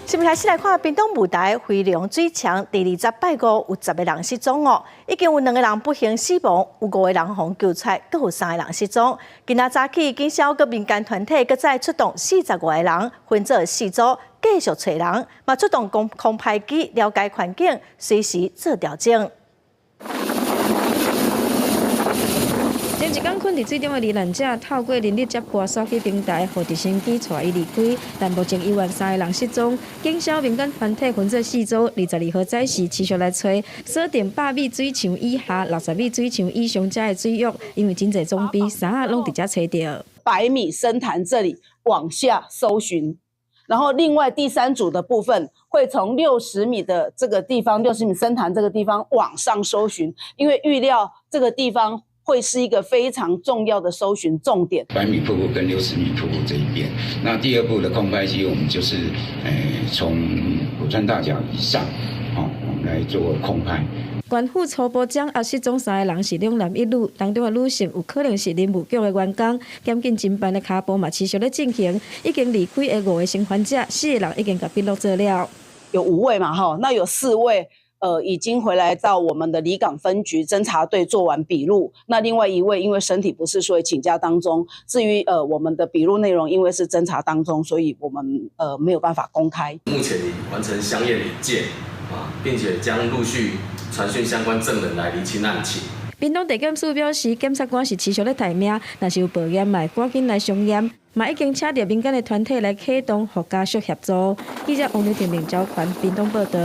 是不是先来看屏东雾台飞龙水墙第28号有10个人失踪哦，已经有2个人不幸死亡，有5个人获救出，阁有3个人失踪。今仔早起，警消各民间团体阁再出动45个人，分做4组，继续找人，嘛出动空拍机了解环境，随时做调整。 前一天困伫水中的罹难者，透过人力接驳刷去平台，互直升机带伊离开。但目前医院3个人失踪，警消民间团体分做4组，22号早时持续来找，锁定100米水墙以下、60米水墙以上遮的水域，因为真侪总比啥啊拢伫遮找到。100米深潭这里往下搜寻，然后另外第3组的部分会从60米的这个地方，60米深潭这个地方往上搜寻，因为预料这个地方 会是一个非常重要的搜寻重点。100米瀑布跟60米瀑布这一边，那第2步的空拍机，我们就是从古川大桥以上，我们来做空拍。官府初步掌握失踪3个人是2男1女，当中的女性有可能是林务局的员工。检警侦办的卡步嘛持续咧进行，已经离开的5个生还者，4个人已经甲笔录做了。有5位嘛，那有4位。 已经回来到我们的离港分局侦查队做完笔录，那另外1位因为身体不适，所以请假当中。至于我们的笔录内容，因为是侦查当中，所以我们没有办法公开。目前已完成相验引荐并且将陆续传讯相关证人来厘清案情。 屏东地检署表示，检察官是持续咧提名，若是有报验来赶紧来相验，嘛已经请到民间的团体来启动，互家属协助。记者王丽婷、林昭宽，屏东报道。